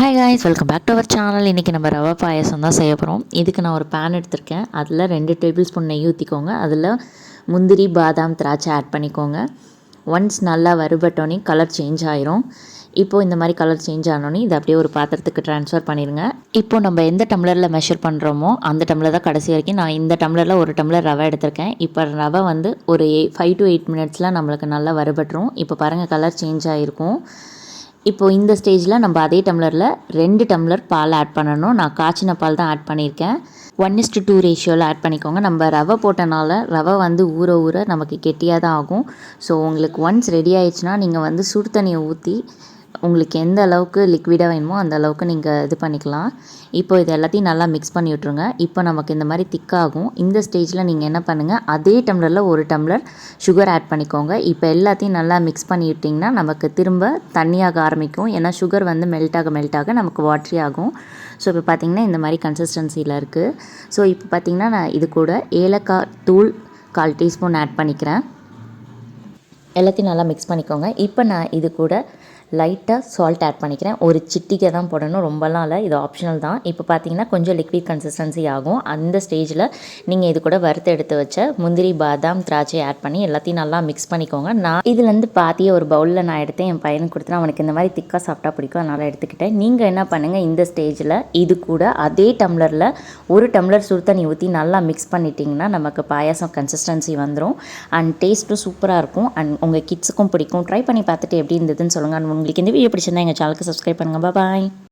Hi guys, welcome back to our channel. இன்றைக்கி நம்ம ரவை பாயசம் தான் செய்ய போகிறோம். இதுக்கு நான் ஒரு பேன் எடுத்திருக்கேன். அதில் 2 டேபிள் ஸ்பூன் நெய் ஊற்றிக்கோங்க. அதில் முந்திரி, பாதாம், திராட்சை ஆட் பண்ணிக்கோங்க. ஒன்ஸ் நல்லா வறுபட்டோன்னே கலர் சேஞ்ச் ஆயிரும். இப்போது இந்த மாதிரி கலர் சேஞ்ச் ஆனோடனே இதை அப்படியே ஒரு பாத்திரத்துக்கு ட்ரான்ஸ்ஃபர் பண்ணிடுங்க. இப்போது நம்ம எந்த டம்ளரில் மெஷர் பண்ணுறோமோ அந்த டம்ளர் தான் கடைசி வரைக்கும். நான் இந்த டம்ளரில் ஒரு டம்ளர் ரவை எடுத்திருக்கேன். இப்போ ரவை வந்து ஒரு 5 to 8 மினிட்ஸில் நம்மளுக்கு நல்லா வறுபட்டுரும். இப்போ பாருங்கள், கலர் சேஞ்ச் ஆகிருக்கும். இப்போது இந்த ஸ்டேஜில் நம்ம அதே டம்ளரில் 2 டம்ளர் பால் ஆட் பண்ணணும். நான் காய்ச்சின பால் தான் ஆட் பண்ணியிருக்கேன். 1:2 ரேஷியோவில் ஆட் பண்ணிக்கோங்க. நம்ம ரவை போட்டனால ரவை வந்து ஊற ஊற நமக்கு கெட்டியாக தான் ஆகும். ஸோ உங்களுக்கு ஒன்ஸ் ரெடி ஆயிடுச்சுன்னா நீங்கள் வந்து சுடு தண்ணியை ஊற்றி உங்களுக்கு எந்த அளவுக்கு லிக்விடாக வேணுமோ அந்த அளவுக்கு நீங்கள் இது பண்ணிக்கலாம். இப்போ இது எல்லாத்தையும் நல்லா மிக்ஸ் பண்ணி விட்ருங்க. இப்போ நமக்கு இந்த மாதிரி திக்காகும். இந்த ஸ்டேஜில் நீங்கள் என்ன பண்ணுங்கள், அதே டம்ளரில் 1 டம்ளர் சுகர் ஆட் பண்ணிக்கோங்க. இப்போ எல்லாத்தையும் நல்லா மிக்ஸ் பண்ணி விட்டிங்கன்னா நமக்கு திரும்ப தண்ணியாக ஆரம்பிக்கும். ஏன்னா சுகர் வந்து மெல்ட் ஆக நமக்கு வாட்ரி ஆகும். ஸோ இப்போ பார்த்திங்கன்னா இந்த மாதிரி கன்சிஸ்டன்சியில் இருக்குது. ஸோ இப்போ பார்த்திங்கன்னா நான் இது கூட ஏலக்காய் தூள் 1/4 டீஸ்பூன் ஆட் பண்ணிக்கிறேன். எல்லாத்தையும் நல்லா மிக்ஸ் பண்ணிக்கோங்க. இப்போ நான் இது கூட லைட்டாக சால்ட் ஆட் பண்ணிக்கிறேன். ஒரு சிட்டிகை தான் போடணும், ரொம்பலாம் இல்லை, இது ஆப்ஷனல் தான். இப்போ பார்த்தீங்கன்னா கொஞ்சம் லிக்விட் கன்சிஸ்டன்சி ஆகும். அந்த ஸ்டேஜில் நீங்கள் இது கூட வறுத்து எடுத்து வச்ச முந்திரி, பாதாம், திராட்சை ஆட் பண்ணி எல்லாத்தையும் நல்லா மிக்ஸ் பண்ணிக்கோங்க. நான் இதுலேருந்து பாதியை ஒரு பவுலில் நான் எடுத்தேன். என் பையனுக்கு கொடுத்தேன். அவனுக்கு இந்த மாதிரி திக்காக சாப்பிட்டா பிடிக்கும், அதனால் எடுத்துக்கிட்டேன். நீங்கள் என்ன பண்ணுங்கள், இந்த ஸ்டேஜில் இது கூட அதே டம்ளரில் 1 டம்ளர் சுடு தண்ணி ஊற்றி நல்லா மிக்ஸ் பண்ணிட்டிங்கன்னா நமக்கு பாயாசம் கன்சிஸ்டன்சி வந்துடும். அண்ட் டேஸ்ட்டும் சூப்பராக இருக்கும். அண்ட் உங்கள் கிட்ஸுக்கும் பிடிக்கும். ட்ரை பண்ணி பார்த்துட்டு எப்படி இருந்ததுன்னு சொல்லுங்கள். உங்களுக்கு இந்த வீடியோ பிடிச்சிருந்தா எங்கள் சேனலுக்கு சப்ஸ்கிரைப் பண்ணுங்கள். பாய்.